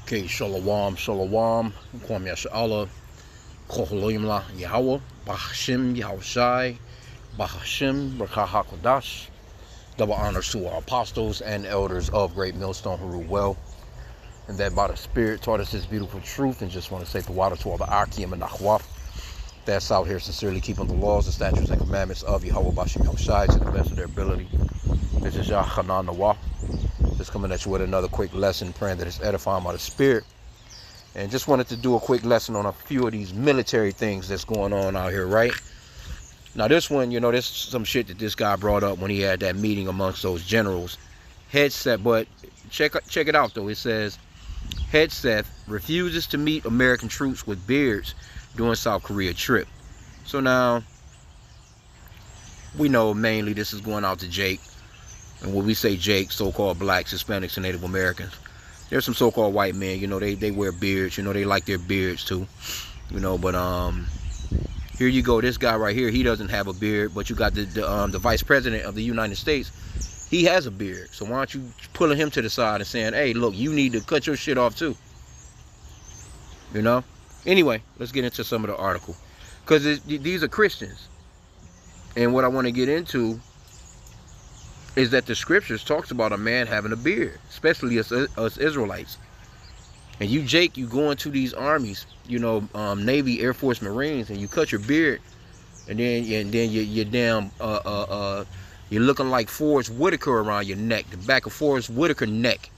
Okay, shalom, shalom. Kwame Yasha'Allah, Koholayimla Yahweh, Bahashim Yahushai, Bahashim Rakah HaKodash. Double honors to our apostles and elders of Great Millstone who rule well, and that by the Spirit taught us this beautiful truth. And just want to say the water to all the H.I.M and H.I.M that's out here sincerely keeping the laws, the statutes, and commandments of Yahweh Bashim Yahushai to the best of their ability. This is Yahanan Nawah. Just coming at you with another quick lesson, praying that it's edifying by the Spirit. And just wanted to do a quick lesson on a few of these military things that's going on out here, right? Now this one, you know, there's some shit that this guy brought up when he had that meeting amongst those generals. Hegseth, but check it out though. It says, Hegseth refuses to meet American troops with beards during South Korea trip. So now, we know mainly this is going out to Jake. And when we say Jake, so-called blacks, Hispanics, and Native Americans. There's some so-called white men, you know, they wear beards, you know, they like their beards too. You know, but here you go, this guy right here, he doesn't have a beard, but you got the vice president of the United States, he has a beard. So why don't you pulling him to the side and saying, hey, look, you need to cut your shit off too. You know? Anyway, let's get into some of the article. Because these are Christians. And what I want to get into is that the scriptures talks about a man having a beard, especially us Israelites. And you, Jake, you go into these armies, you know, Navy, Air Force, Marines, and you cut your beard, and then you're damn, you're looking like Forrest Whitaker around your neck, the back of Forrest Whitaker neck,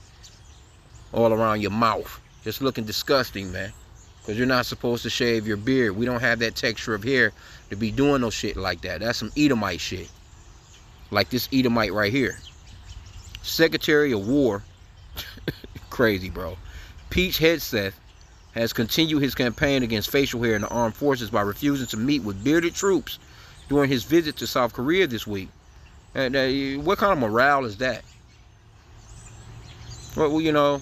all around your mouth, just looking disgusting, man. Because you're not supposed to shave your beard. We don't have that texture of hair to be doing no shit like that. That's some Edomite shit. Like this Edomite right here. Secretary of War. Crazy, bro. Peach Hegseth has continued his campaign against facial hair in the armed forces by refusing to meet with bearded troops during his visit to South Korea this week. And what kind of morale is that? Well, you know,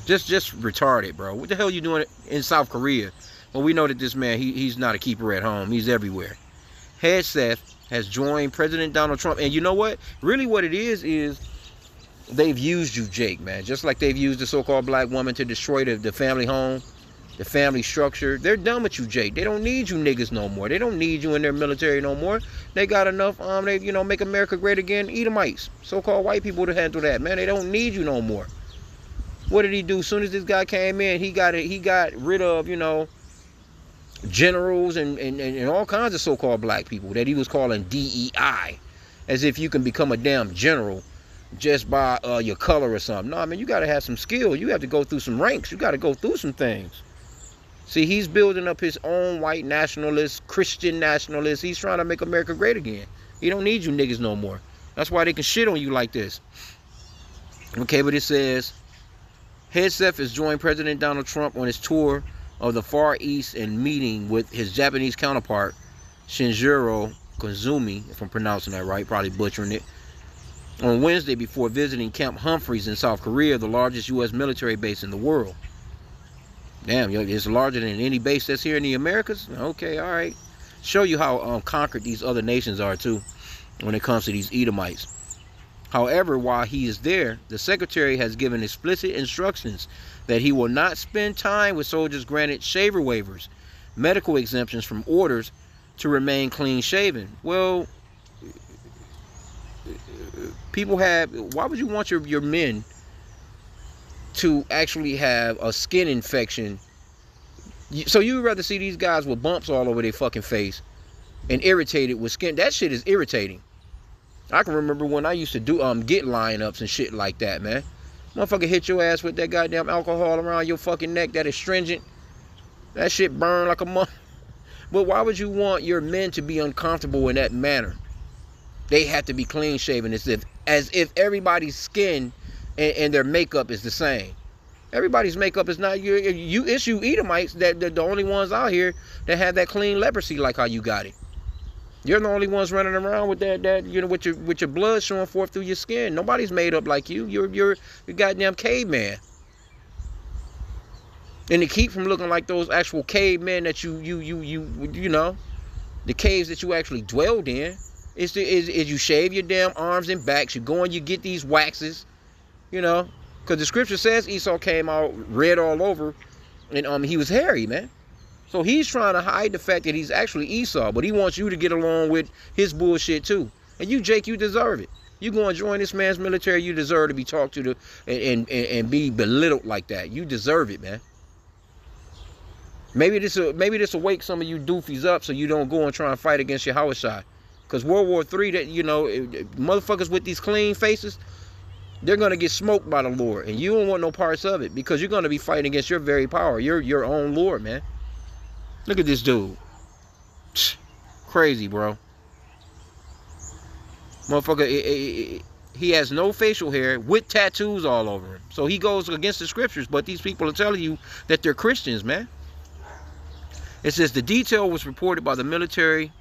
just retarded, bro. What the hell are you doing in South Korea? Well, we know that this man, he's not a keeper at home. He's everywhere. Hegseth has joined President Donald Trump. And you know what? Really what it is they've used you, Jake, man. Just like they've used the so-called black woman to destroy the family home, the family structure. They're done with you, Jake. They don't need you niggas no more. They don't need you in their military no more. They got enough, they, you know, make America great again, Edomites, so-called white people to handle that, man. They don't need you no more. What did he do? As soon as this guy came in, he got rid of, you know, generals and all kinds of so-called black people that he was calling DEI, as if you can become a damn general just by your color or something. No, man, you got to have some skill. You have to go through some ranks. You got to go through some things. See, he's building up his own white nationalist, Christian nationalist. He's trying to make America great again. He don't need you niggas no more. That's why they can shit on you like this. Okay, but it says, Hegseth has joined President Donald Trump on his tour of the Far East and meeting with his Japanese counterpart, Shinjiro Koizumi, if I'm pronouncing that right, probably butchering it, on Wednesday before visiting Camp Humphreys in South Korea, the largest U.S. military base in the world. Damn, it's larger than any base that's here in the Americas? Okay, all right. Show you how conquered these other nations are, too, when it comes to these Edomites. However, while he is there, the secretary has given explicit instructions that he will not spend time with soldiers granted shaver waivers, medical exemptions from orders to remain clean-shaven. Well, people have, why would you want your men to actually have a skin infection? So you would rather see these guys with bumps all over their fucking face and irritated with skin? That shit is irritating. I can remember when I used to do get line-ups and shit like that, man. Motherfucker hit your ass with that goddamn alcohol around your fucking neck, that astringent. That shit burn like a mother. But why would you want your men to be uncomfortable in that manner? They have to be clean-shaven as if everybody's skin and their makeup is the same. Everybody's makeup is not. You issue Edomites that they're the only ones out here that have that clean leprosy like how you got it. You're the only ones running around with that you know, with your blood showing forth through your skin. Nobody's made up like you. You're goddamn caveman. And to keep from looking like those actual cavemen that you know, the caves that you actually dwelled in, is you shave your damn arms and backs. You go and you get these waxes, you know, Because the scripture says Esau came out red all over, and he was hairy, man. So he's trying to hide the fact that he's actually Esau, but he wants you to get along with his bullshit too. And you, Jake, you deserve it. You go and join this man's military, you deserve to be talked to and be belittled like that. You deserve it, man. Maybe this will wake some of you doofies up so you don't go and try and fight against your H.I.M. Because World War III, that, you know, motherfuckers with these clean faces, they're going to get smoked by the Lord. And you don't want no parts of it because you're going to be fighting against your very power. You're your own Lord, man. Look at this dude. Crazy, bro. Motherfucker, he has no facial hair with tattoos all over him. So he goes against the scriptures, but these people are telling you that they're Christians, man. It says the detail was reported by the military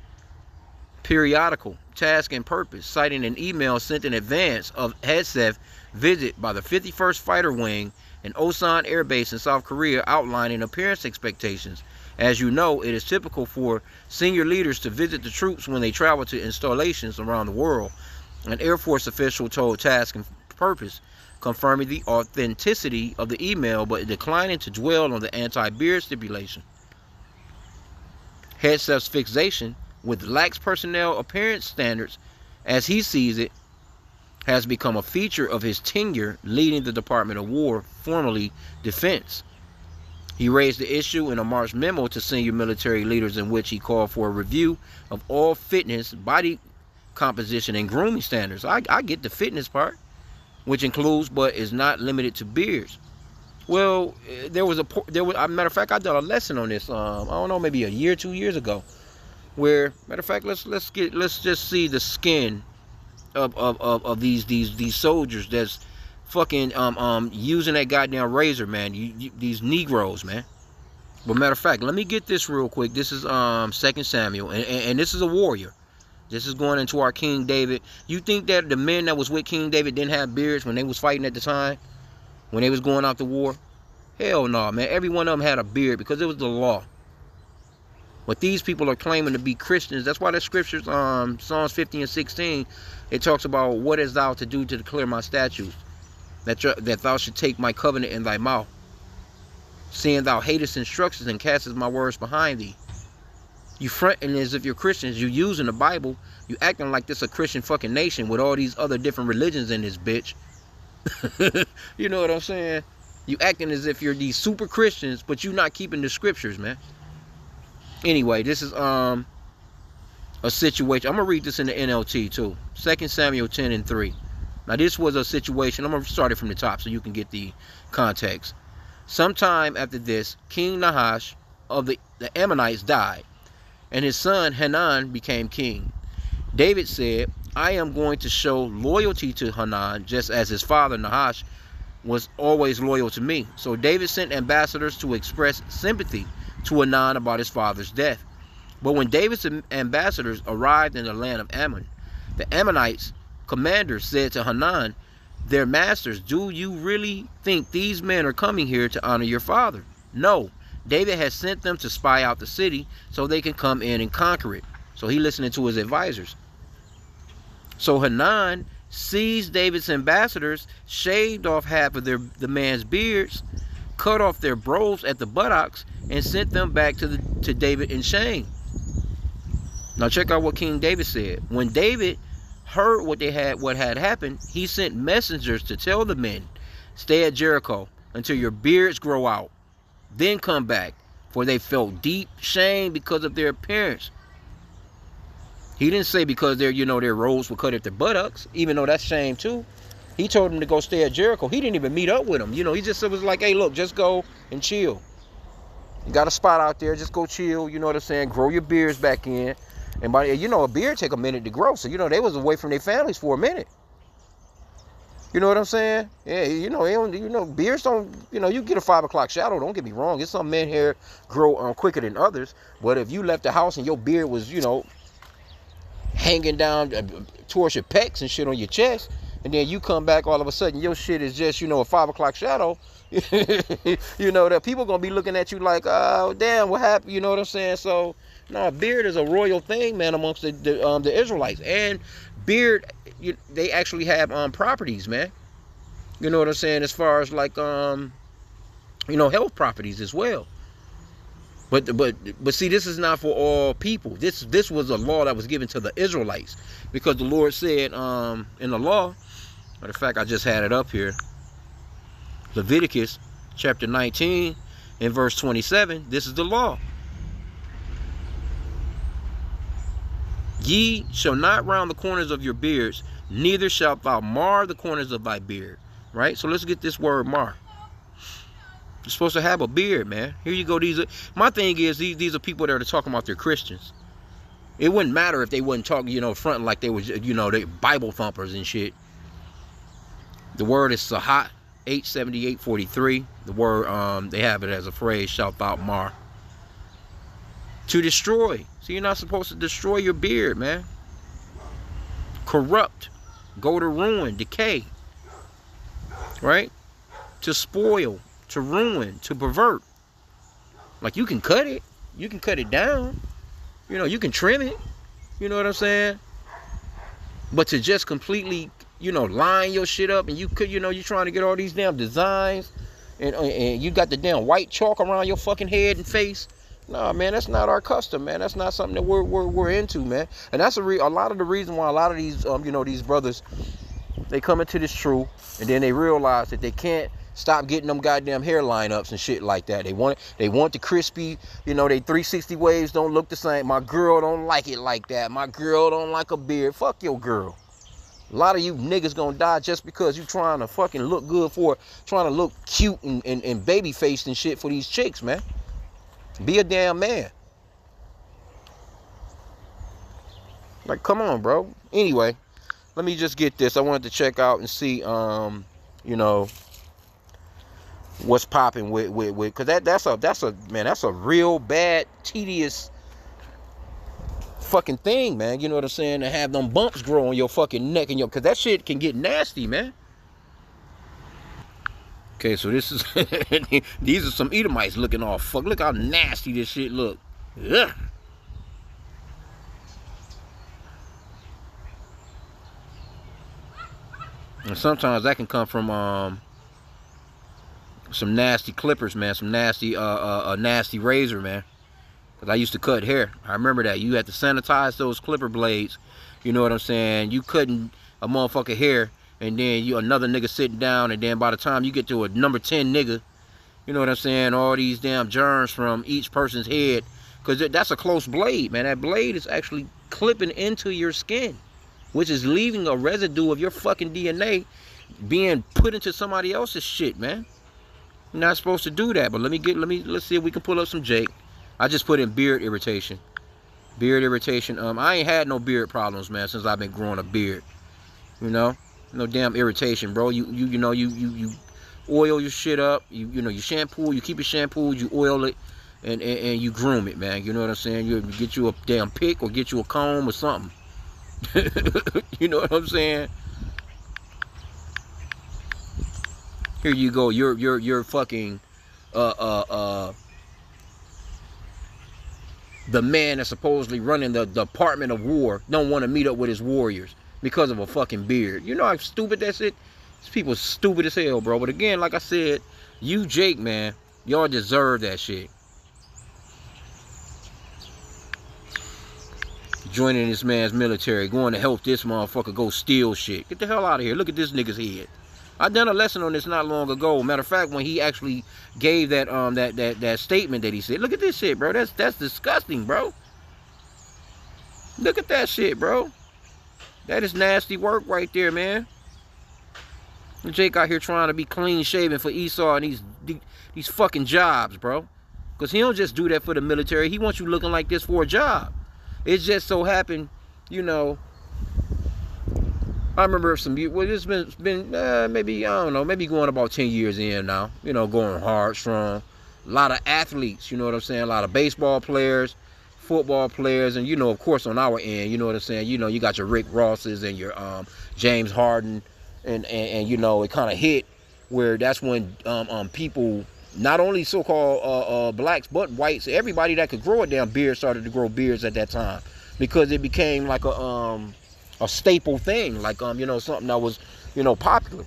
periodical Task and Purpose, citing an email sent in advance of Hegseth visit by the 51st Fighter Wing in Osan Air Base in South Korea, outlining appearance expectations. As you know, it is typical for senior leaders to visit the troops when they travel to installations around the world. An Air Force official told Task and Purpose, confirming the authenticity of the email but declining to dwell on the anti-beard stipulation. Hegseth's fixation with lax personnel appearance standards, as he sees it, has become a feature of his tenure leading the Department of War, formerly Defense. He raised the issue in a March memo to senior military leaders in which he called for a review of all fitness, body composition, and grooming standards. I get the fitness part, which includes but is not limited to beards. Well, there was a matter of fact, I did a lesson on this. I don't know, maybe a year, 2 years ago. Where, matter of fact, let's just see the skin of these soldiers that's fucking using that goddamn razor, man. These Negroes, man. But matter of fact, let me get this real quick. This is 2 Samuel, and this is a warrior. This is going into our King David. You think that the men that was with King David didn't have beards when they was fighting at the time? When they was going out to war? Hell no, man. Every one of them had a beard because it was the law. But these people are claiming to be Christians. That's why the scriptures, Psalms 50 and 16, it talks about what is thou to do to declare my statutes, that thou should take my covenant in thy mouth, seeing thou hatest instructions and castest my words behind thee. You fronting as if you're Christians. You using the Bible. You acting like this a Christian fucking nation with all these other different religions in this bitch. You know what I'm saying? You acting as if you're these super Christians, but you not keeping the scriptures, man. Anyway, this is a situation. I'm going to read this in the NLT too. 2 Samuel 10 and 3. Now this was a situation. I'm going to start it from the top so you can get the context. Sometime after this, King Nahash of the Ammonites died, and his son Hanan became king. David said, I am going to show loyalty to Hanan just as his father Nahash was always loyal to me. So David sent ambassadors to express sympathy to Hanan about his father's death. But when David's ambassadors arrived in the land of Ammon, the Ammonites commander said to Hanan, their masters, do you really think these men are coming here to honor your father? No, David has sent them to spy out the city so they can come in and conquer it. So he listening to his advisors. So Hanan seized David's ambassadors, shaved off half of the man's beards, cut off their robes at the buttocks, and sent them back to David in shame. Now check out what King David said. When David heard what had happened, he sent messengers to tell the men, stay at Jericho until your beards grow out, then come back, for they felt deep shame because of their appearance. He didn't say because their robes were cut at their buttocks, even though that's shame too. He told them to go stay at Jericho. He didn't even meet up with them. He just was like, hey, look, just go and chill. You got a spot out there, just go chill, you know what I'm saying? Grow your beards back in. And by a beard take a minute to grow. So, they was away from their families for a minute. You know what I'm saying? Yeah, beards don't, you get a 5 o'clock shadow, don't get me wrong. It's some men hair grow quicker than others. But if you left the house and your beard was, hanging down towards your pecs and shit on your chest, and then you come back, all of a sudden your shit is just, a 5 o'clock shadow, that people gonna be looking at you like, oh, damn, what happened? You know what I'm saying? So, no, beard is a royal thing, man, amongst the Israelites. And beard, they actually have properties, man. You know what I'm saying? As far as like health properties as well. But see, this is not for all people. This was a law that was given to the Israelites, because the Lord said in the law. Matter of fact, I just had it up here. Leviticus chapter 19 and verse 27. This is the law. Ye shall not round the corners of your beards, neither shalt thou mar the corners of thy beard. Right? So let's get this word mar. You're supposed to have a beard, man. Here you go. My thing is, these are people that are talking about they're Christians. It wouldn't matter if they wouldn't talk, fronting like they was, they Bible thumpers and shit. The word is Sahat, 878:43. The word, they have it as a phrase, shalt thou mar. To destroy. So you're not supposed to destroy your beard, man. Corrupt. Go to ruin, decay. Right? To spoil. To ruin, to pervert. Like, you can cut it. You can cut it down. You can trim it. You know what I'm saying? But to just completely, line your shit up, and you're trying to get all these damn designs, and you got the damn white chalk around your fucking head and face. Nah, man, that's not our custom, man. That's not something that we're into, man. And that's a lot of the reason why a lot of these, these brothers, they come into this truth, and then they realize that they can't stop getting them goddamn hairline ups and shit like that. They want the crispy, they 360 waves don't look the same. My girl don't like it like that. My girl don't like a beard. Fuck your girl. A lot of you niggas gonna die just because you trying to fucking look good trying to look cute and baby faced and shit for these chicks, man. Be a damn man. Like, come on, bro. Anyway, let me just get this. I wanted to check out and see, what's popping with because that's a real bad, tedious fucking thing, man. You know what I'm saying? To have them bumps grow on your fucking neck and because that shit can get nasty, man. Okay, so this is these are some Edomites looking all fuck. Look how nasty this shit look. Ugh. And sometimes that can come from some nasty clippers, man. Some nasty nasty razor, man. Because I used to cut hair. I remember that. You had to sanitize those clipper blades. You know what I'm saying? You cutting a motherfucker hair, and then another nigga sitting down, and then by the time you get to a number 10 nigga, you know what I'm saying? All these damn germs from each person's head. Because that's a close blade, man. That blade is actually clipping into your skin, which is leaving a residue of your fucking DNA being put into somebody else's shit, man. You're not supposed to do that. But let's see if we can pull up some Jake. I just put in beard irritation. Beard irritation. I ain't had no beard problems, man, since I've been growing a beard. No damn irritation, bro. You oil your shit up. You shampoo. You keep it shampooed. You oil it, and you groom it, man. You know what I'm saying? You get you a damn pick or get you a comb or something. You know what I'm saying? Here you go. You're fucking the man that's supposedly running the Department of War don't want to meet up with his warriors because of a fucking beard. You know how stupid that's it? These people stupid as hell, bro. But again, like I said, you Jake, man, y'all deserve that shit. Joining this man's military, going to help this motherfucker go steal shit. Get the hell out of here. Look at this nigga's head. I done a lesson on this not long ago. Matter of fact, when he actually gave that that statement that he said, look at this shit, bro. That's disgusting, bro. Look at that shit, bro. That is nasty work right there, man. Jake out here trying to be clean shaven for Esau and these fucking jobs, bro. Because he don't just do that for the military. He wants you looking like this for a job. It just so happened, I remember it's been maybe, I don't know, maybe going about 10 years in now, going hard, strong. A lot of athletes, you know what I'm saying? A lot of baseball players, football players, and, of course, on our end, you know what I'm saying? You got your Rick Rosses and your James Harden, and it kind of hit where that's when people, not only so-called blacks, but whites, everybody that could grow a damn beard started to grow beards at that time because it became like a staple thing, like something that was popular.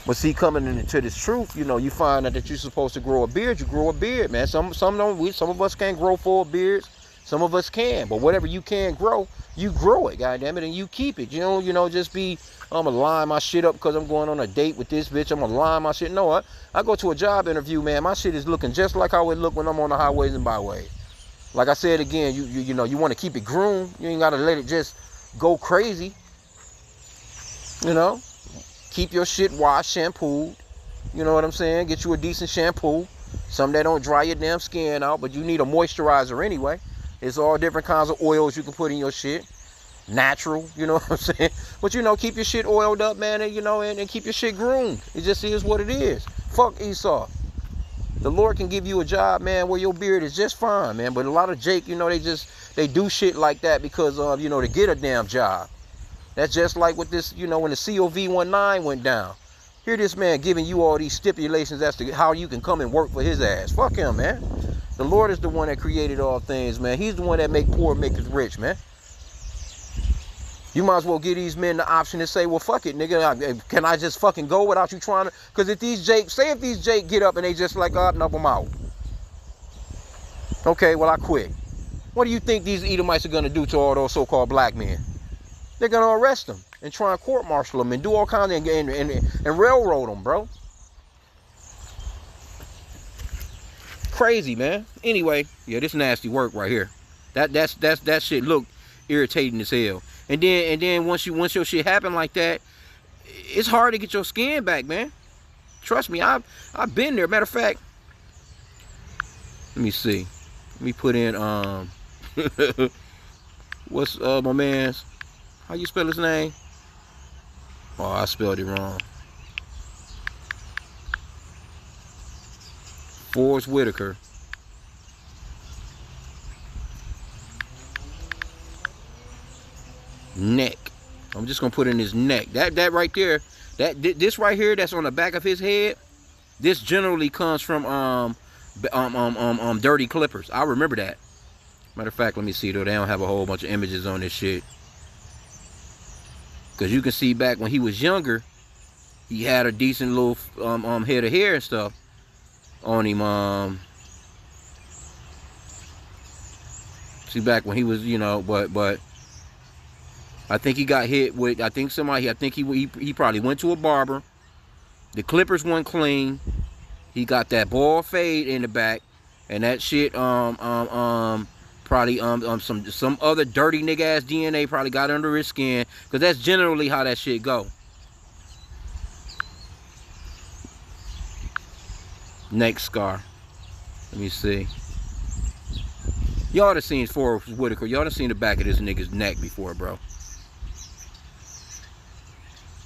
But see, coming into this truth, you know, you find out that you're supposed to grow a beard. You grow a beard, man. Some don't. Some of us can't grow full beards. Some of us can. But whatever you can grow, you grow it, goddamn it, and you keep it. You know, just be, I'm gonna line my shit up because I'm going on a date with this bitch. I'm gonna line my shit. No, I go to a job interview, man. My shit is looking just like how it look when I'm on the highways and byways. Like I said again, you know, you want to keep it groomed. You ain't gotta let it just go crazy. You know. Keep your shit washed, shampooed. You know what I'm saying? Get you a decent shampoo. Some that don't dry your damn skin out, but you need a moisturizer anyway. It's all different kinds of oils you can put in your shit. Natural, you know what I'm saying? But, you know, keep your shit oiled up, man, and, you know, and keep your shit groomed. It just is what it is. Fuck Esau. The Lord can give you a job, man, where your beard is just fine, man. But a lot of Jake, you know, they do shit like that because of, you know, to get a damn job. That's just like with this, you know, when the COV-19 went down. Here this man giving you all these stipulations as to how you can come and work for his ass. Fuck him, man. The Lord is the one that created all things, man. He's the one that make poor make us rich, man. You might as well give these men the option to say, well, fuck it, nigga. Can I just fucking go without you trying to? Because if these Jake get up and they just like, oh, no, I'm out. Okay, well, I quit. What do you think these Edomites are going to do to all those so-called black men? They're going to arrest them and try and court-martial them and do all kinds of, and railroad them, bro. Crazy, man. Anyway, yeah, this nasty work right here. That shit look irritating as hell. And then once your shit happen like that, it's hard to get your skin back, man. Trust me, I've been there. Matter of fact, let me see. Let me put in what's my man's? How you spell his name? Oh, I spelled it wrong. Forrest Whitaker. Neck. I'm just gonna put in his neck. That right there. This right here. That's on the back of his head. This generally comes from dirty clippers. I remember that. Matter of fact, let me see though. They don't have a whole bunch of images on this shit. Because you can see back when he was younger, he had a decent little head of hair and stuff on him. See back when he was, you know, but I think he got hit with, I think he probably went to a barber. The clippers weren't clean. He got that bald fade in the back, and that shit probably some other dirty nigga ass DNA probably got under his skin, because that's generally how that shit go. Neck scar. Let me see. Y'all done seen Forrest Whitaker. Y'all done seen the back of this nigga's neck before, bro.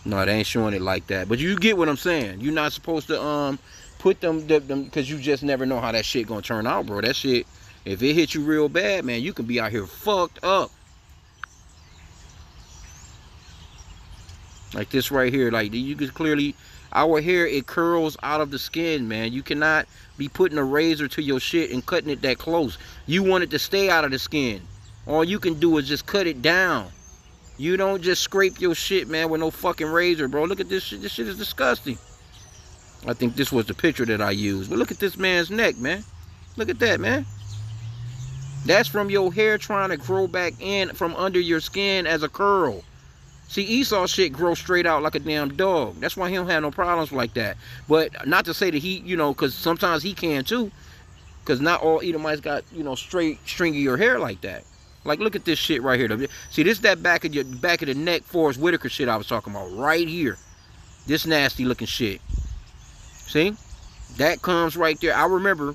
No, they ain't showing it like that. But you get what I'm saying. You're not supposed to put them because you just never know how that shit gonna turn out, bro. That shit, if it hit you real bad, man, you can be out here fucked up. Like this right here, like you can clearly, our hair, it curls out of the skin, man. You cannot be putting a razor to your shit and cutting it that close. You want it to stay out of the skin. All you can do is just cut it down. You don't just scrape your shit, man, with no fucking razor, bro. Look at this shit. This shit is disgusting. I think this was the picture that I used. But look at this man's neck, man. Look at that, man. That's from your hair trying to grow back in from under your skin as a curl. See, Esau shit grows straight out like a damn dog. That's why he don't have no problems like that. But not to say that he, you know, because sometimes he can too. Because not all Edomites got, you know, straight, stringier hair like that. Like, look at this shit right here. See, this is that back of the neck Forrest Whitaker shit I was talking about right here. This nasty looking shit. See? That comes right there. I remember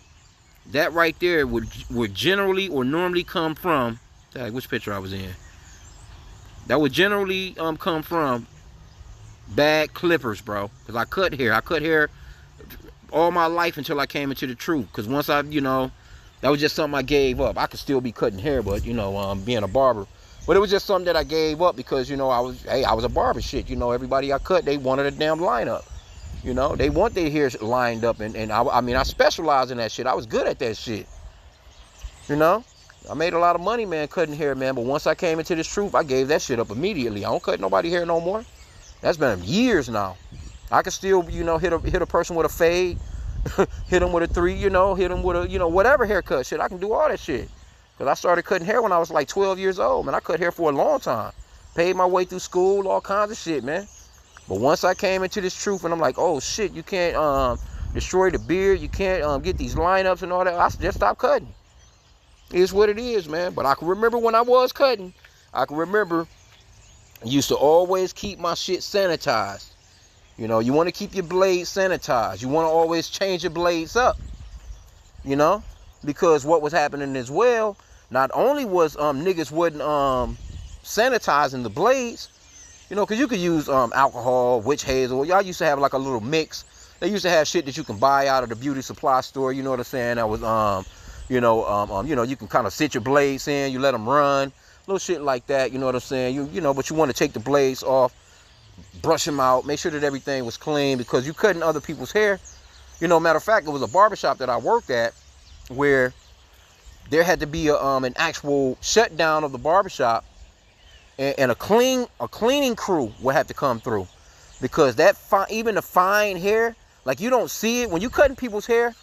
that right there would generally or normally come from, which picture I was in? That would generally come from bad clippers, bro. Because I cut hair all my life until I came into the truth. Because once I, you know, that was just something I gave up. I could still be cutting hair, but, you know, being a barber. But it was just something that I gave up because, you know, I was a barber shit. You know, everybody I cut, they wanted a damn lineup. You know, they want their hair lined up. And I mean, I specialized in that shit. I was good at that shit. You know? I made a lot of money, man, cutting hair, man. But once I came into this truth, I gave that shit up immediately. I don't cut nobody hair no more. That's been years now. I can still, you know, hit a person with a fade, hit them with a 3, you know, hit them with a, you know, whatever haircut shit. I can do all that shit. Because I started cutting hair when I was like 12 years old, man. I cut hair for a long time. Paid my way through school, all kinds of shit, man. But once I came into this truth and I'm like, oh shit, you can't destroy the beard, you can't get these lineups and all that, I just stopped cutting. It's what it is, man. But I can remember when I was cutting, I can remember I used to always keep my shit sanitized. You know, you want to keep your blades sanitized. You want to always change your blades up. You know? Because what was happening as well, not only was niggas wasn't sanitizing the blades, you know, because you could use alcohol, witch hazel. Y'all used to have like a little mix. They used to have shit that you can buy out of the beauty supply store. You know what I'm saying? That was you know, you can kind of sit your blades in, you let them run, little shit like that. You know what I'm saying? You know, but you want to take the blades off, brush them out, make sure that everything was clean, because you cutting other people's hair. You know, matter of fact, it was a barbershop that I worked at where there had to be an actual shutdown of the barbershop, and a cleaning crew would have to come through, because that even the fine hair, like, you don't see it when you cutting people's hair.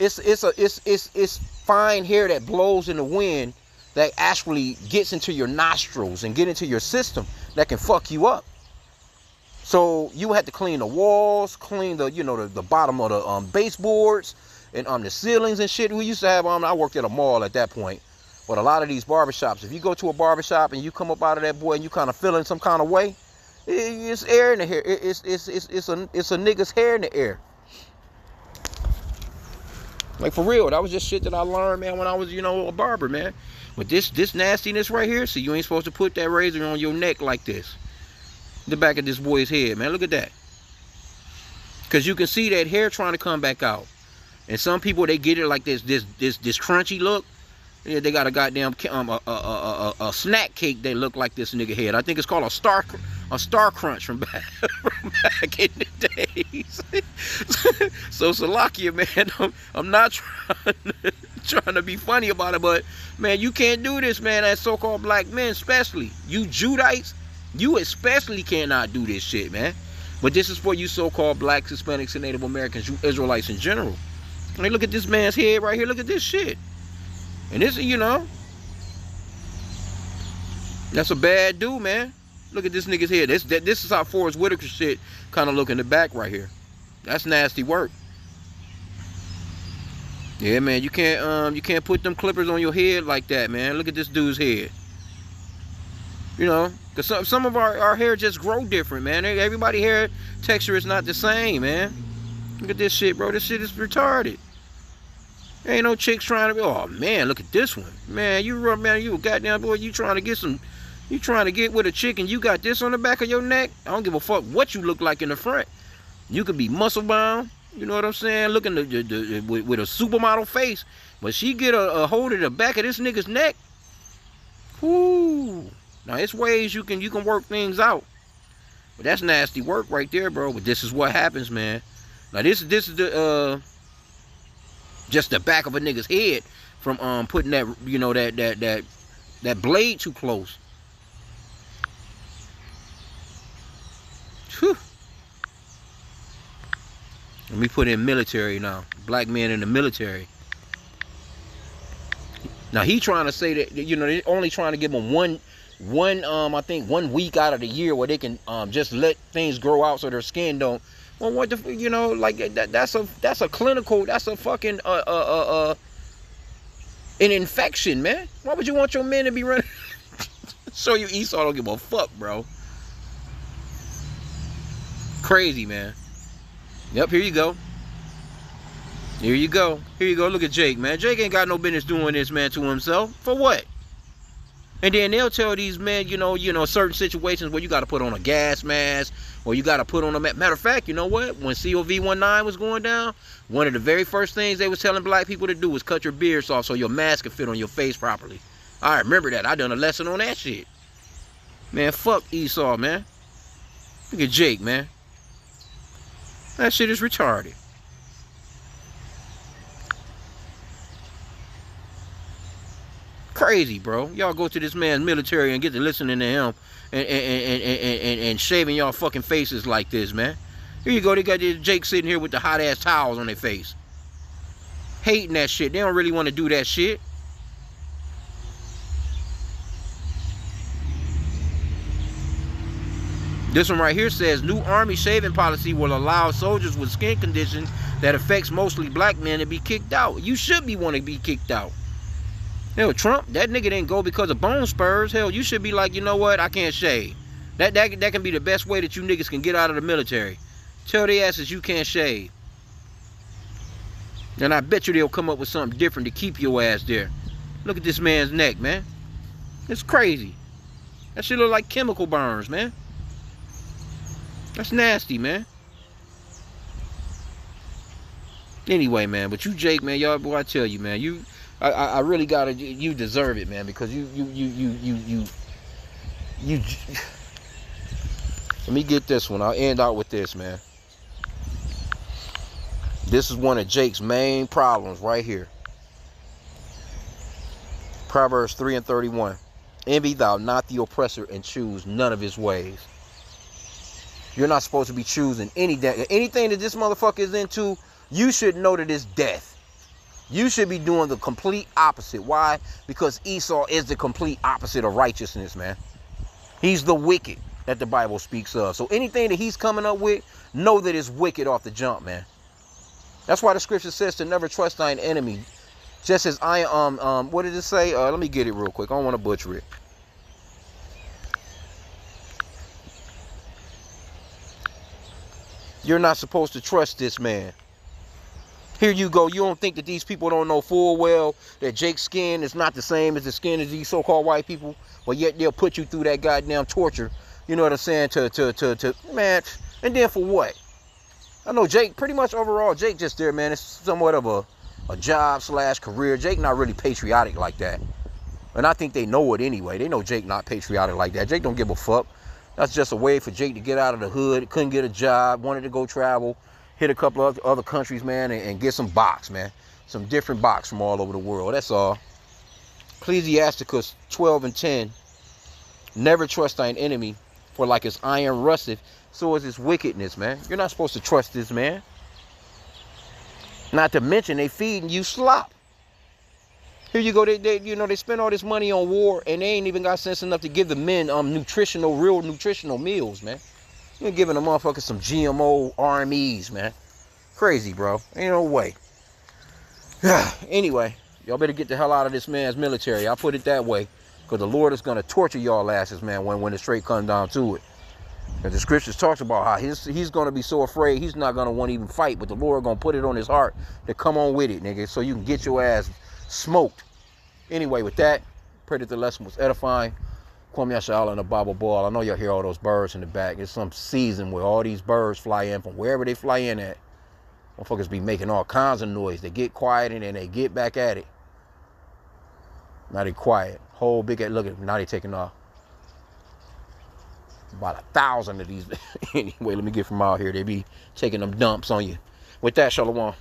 It's fine hair that blows in the wind that actually gets into your nostrils and get into your system that can fuck you up. So you had to clean the walls, clean the, you know, the bottom of the baseboards and the ceilings and shit. We used to have I worked at a mall at that point. But a lot of these barbershops, if you go to a barbershop and you come up out of that, boy, and you kind of feeling some kind of way, it's air in the hair. It's a nigga's hair in the air. Like, for real, that was just shit that I learned, man, when I was, you know, a barber, man. But this nastiness right here, see, you ain't supposed to put that razor on your neck like this. The back of this boy's head, man. Look at that. Because you can see that hair trying to come back out. And some people, they get it like this crunchy look. Yeah, they got a goddamn a snack cake that look like this nigga head. I think it's called a star crunch from back in the days. So Salakia, man, I'm not trying to be funny about it, but man, you can't do this, man. As so-called black men, especially you Judites, you especially cannot do this shit, man. But this is for you so-called blacks, Hispanics, and Native Americans, you Israelites in general. I mean, look at this man's head right here. Look at this shit. And this, you know, that's a bad dude, man. Look at this nigga's head. This is how Forrest Whitaker shit kind of look in the back right here. That's nasty work. Yeah, man, you can't put them clippers on your head like that, man. Look at this dude's head. You know, because some of our hair just grow different, man. Everybody's hair texture is not the same, man. Look at this shit, bro. This shit is retarded. Ain't no chicks trying to be, oh man, look at this one. Man, you a goddamn boy, you trying to get with a chick and you got this on the back of your neck? I don't give a fuck what you look like in the front. You could be muscle bound, you know what I'm saying? Looking with a supermodel face. But she get a hold of the back of this nigga's neck. Whoo. Now it's ways you can work things out. But that's nasty work right there, bro. But this is what happens, man. Now this is the just the back of a nigga's head from putting that, you know, that blade too close. Whew. Let me put in military now. Black men in the military. Now he trying to say that, you know, they're only trying to give them one I think 1 week out of the year where they can just let things grow out so their skin don't. Well, what the, you know, like that's a clinical, that's a fucking an infection, man. Why would you want your men to be running? Show you Esau don't give a fuck, bro. Crazy, man. Yep, here you go. Here you go. Here you go. Look at Jake, man. Jake ain't got no business doing this, man, to himself. For what? And then they'll tell these men, you know, certain situations where you got to put on a gas mask, or you got to put on a matter of fact, you know what? When COV-19 was going down, one of the very first things they was telling black people to do was cut your beards off so your mask could fit on your face properly. I remember that. I done a lesson on that shit. Man, fuck Esau, man. Look at Jake, man. That shit is retarded. Crazy, bro. Y'all go to this man's military and get to listening to him and shaving y'all fucking faces like this, man. Here you go, they got this Jake sitting here with the hot ass towels on their face. Hating that shit. They don't really want to do that shit. This one right here says, new Army shaving policy will allow soldiers with skin conditions that affects mostly black men to be kicked out. You should be wanting to be kicked out. Hell, Trump, that nigga didn't go because of bone spurs. Hell, you should be like, you know what, I can't shave. That can be the best way that you niggas can get out of the military. Tell their asses you can't shave. And I bet you they'll come up with something different to keep your ass there. Look at this man's neck, man. It's crazy. That shit look like chemical burns, man. That's nasty, man. Anyway, man, but you Jake, man, y'all, boy, I tell you, man, I really gotta, you deserve it, man, because you let me get this one. I'll end out with this, man. This is one of Jake's main problems right here. Proverbs 3:31. Envy thou not the oppressor, and choose none of his ways. You're not supposed to be choosing anything that this motherfucker is into. You should know that it's death. You should be doing the complete opposite. Why? Because Esau is the complete opposite of righteousness, man. He's the wicked that the Bible speaks of. So anything that he's coming up with, know that it's wicked off the jump, man. That's why the scripture says to never trust thine enemy. Just as I what did it say? Let me get it real quick. I don't want to butcher it. You're not supposed to trust this man. Here you go. You don't think that these people don't know full well that Jake's skin is not the same as the skin of these so-called white people, but yet they'll put you through that goddamn torture. You know what I'm saying? To man, and then for what? I know Jake, pretty much overall, Jake just there, man. It's somewhat of a job / career. Jake not really patriotic like that. And I think they know it anyway. They know Jake not patriotic like that. Jake don't give a fuck. That's just a way for Jake to get out of the hood. Couldn't get a job, wanted to go travel, hit a couple of other countries, man, and get some box, man. Some different box from all over the world. That's all. Ecclesiasticus 12:10. Never trust thine enemy, for like his iron rusteth, so is his wickedness, man. You're not supposed to trust this man. Not to mention they feeding you slop. Here you go, they spend all this money on war, and they ain't even got sense enough to give the men real nutritional meals, man. You're giving the motherfuckers some GMO RMEs, man. Crazy, bro. Ain't no way. Anyway, y'all better get the hell out of this man's military. I'll put it that way, because the Lord is gonna torture y'all asses, man, when it straight comes down to it. And the scriptures talks about how he's gonna be so afraid he's not gonna want to even fight, but the Lord gonna put it on his heart to come on with it, nigga, so you can get your ass smoked. Anyway, with that, pray that the lesson was edifying. Kwame Yashala and the Bible Ball. I know y'all hear all those birds in the back. It's some season where all these birds fly in from wherever they fly in at. Motherfuckers be making all kinds of noise. They get quiet and then they get back at it. Now they quiet. Whole big, look at them. Now they taking off. About 1,000 of these. Anyway, let me get from out here. They be taking them dumps on you. With that, Shalom.